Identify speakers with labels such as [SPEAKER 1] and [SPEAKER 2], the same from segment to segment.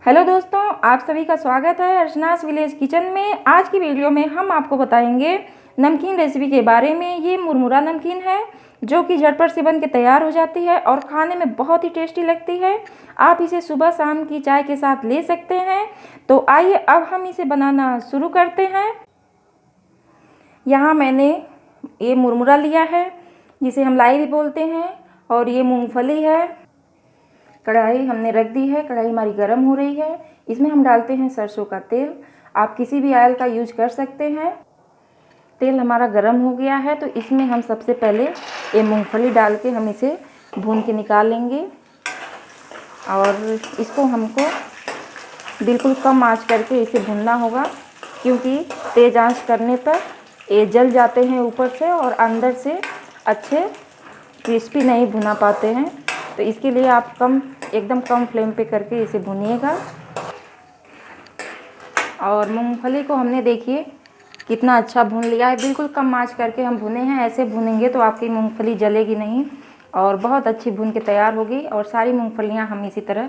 [SPEAKER 1] Hello दोस्तों, आप सभी का स्वागत है अर्चनास विलेज किचन में। आज की वीडियो में हम आपको बताएंगे नमकीन रेसिपी के बारे में। ये मुरमुरा नमकीन है जो कि झटपट से बन के तैयार हो जाती है और खाने में बहुत ही टेस्टी लगती है। आप इसे सुबह शाम की चाय के साथ ले सकते हैं। तो आइए अब हम इसे बनाना शुरू करते हैं। यहाँ मैंने ये मुरमुरा लिया है जिसे हम लाई भी बोलते हैं, और ये मूँगफली है। कढ़ाई हमने रख दी है, कढ़ाई हमारी गर्म हो रही है। इसमें हम डालते हैं सरसों का तेल। आप किसी भी ऑयल का यूज कर सकते हैं। तेल हमारा गर्म हो गया है तो इसमें हम सबसे पहले ये मूंगफली डाल के हम इसे भून के निकाल लेंगे। और इसको हमको बिल्कुल कम आंच करके इसे भूनना होगा, क्योंकि तेज़ आंच करने पर ये जल जाते हैं ऊपर से और अंदर से अच्छे क्रिस्पी नहीं भुना पाते हैं। तो इसके लिए आप एकदम कम फ्लेम पे करके इसे भुनिएगा। और मूंगफली को हमने देखिए कितना अच्छा भून लिया है। बिल्कुल कम आंच करके हम भुने हैं। ऐसे भुनेंगे तो आपकी मूंगफली जलेगी नहीं और बहुत अच्छी भून के तैयार होगी। और सारी मूंगफलियां हम इसी तरह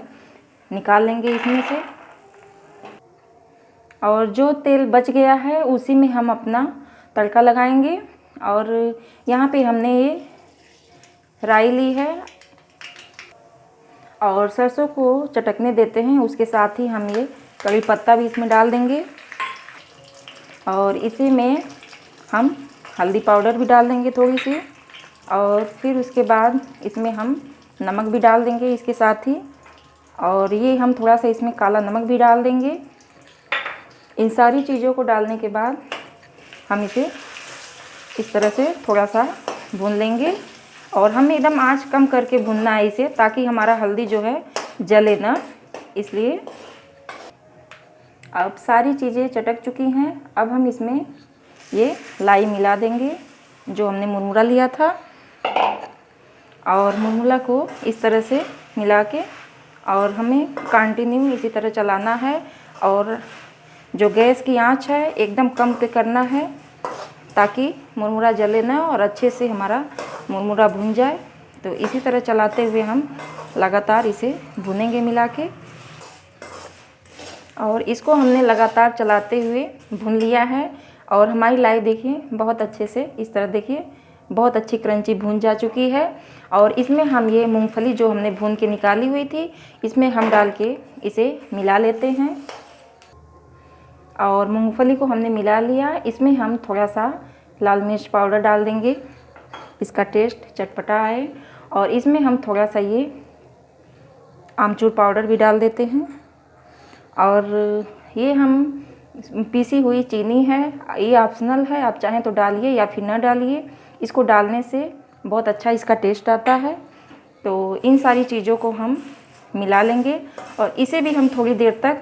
[SPEAKER 1] निकाल लेंगे इसमें से। और जो तेल बच गया है उसी में हम अपना तड़का लगाएंगे। और यहाँ पे हमने ये राई ली है और सरसों को चटकने देते हैं। उसके साथ ही हम ये कड़ी पत्ता भी इसमें डाल देंगे। और इसी में हम हल्दी पाउडर भी डाल देंगे थोड़ी सी। और फिर उसके बाद इसमें हम नमक भी डाल देंगे इसके साथ ही। और ये हम थोड़ा सा इसमें काला नमक भी डाल देंगे। इन सारी चीज़ों को डालने के बाद हम इसे इस तरह से थोड़ा सा भून लेंगे। और हमें एकदम आंच कम करके भूनना है इसे, ताकि हमारा हल्दी जो है जले ना, इसलिए। अब सारी चीज़ें चटक चुकी हैं। अब हम इसमें ये लाई मिला देंगे जो हमने मुरमुरा लिया था। और मुरमुरा को इस तरह से मिला के और हमें कंटिन्यू इसी तरह चलाना है। और जो गैस की आंच है एकदम कम पे करना है, ताकि मुरमुरा जले ना और अच्छे से हमारा मुरमुरा भुन जाए। तो इसी तरह चलाते हुए हम लगातार इसे भुनेंगे मिला के। और इसको हमने लगातार चलाते हुए भून लिया है। और हमारी लाई देखिए बहुत अच्छे से इस तरह देखिए बहुत अच्छी क्रंची भून जा चुकी है। और इसमें हम ये मूंगफली जो हमने भून के निकाली हुई थी इसमें हम डाल के इसे मिला लेते हैं। और मूंगफली को हमने मिला लिया। इसमें हम थोड़ा सा लाल मिर्च पाउडर डाल देंगे, इसका टेस्ट चटपटा आए। और इसमें हम थोड़ा सा ये आमचूर पाउडर भी डाल देते हैं। और ये हम पीसी हुई चीनी है, ये ऑप्शनल है, आप चाहें तो डालिए या फिर ना डालिए। इसको डालने से बहुत अच्छा इसका टेस्ट आता है। तो इन सारी चीज़ों को हम मिला लेंगे और इसे भी हम थोड़ी देर तक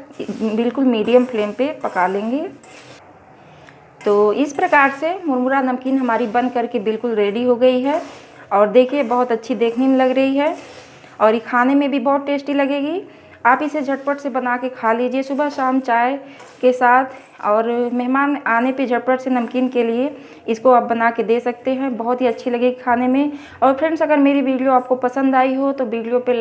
[SPEAKER 1] बिल्कुल मीडियम फ्लेम पे पका लेंगे। तो इस प्रकार से मुरमुरा नमकीन हमारी बन करके बिल्कुल रेडी हो गई है। और देखिए बहुत अच्छी देखने में लग रही है और ये खाने में भी बहुत टेस्टी लगेगी। आप इसे झटपट से बना के खा लीजिए सुबह शाम चाय के साथ। और मेहमान आने पे झटपट से नमकीन के लिए इसको आप बना के दे सकते हैं, बहुत ही अच्छी लगेगी खाने में। और फ्रेंड्स, अगर मेरी वीडियो आपको पसंद आई हो तो वीडियो पे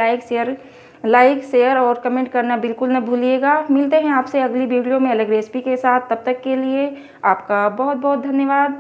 [SPEAKER 1] लाइक शेयर और कमेंट करना बिल्कुल न भूलिएगा। मिलते हैं आपसे अगली वीडियो में अलग रेसिपी के साथ। तब तक के लिए आपका बहुत बहुत धन्यवाद।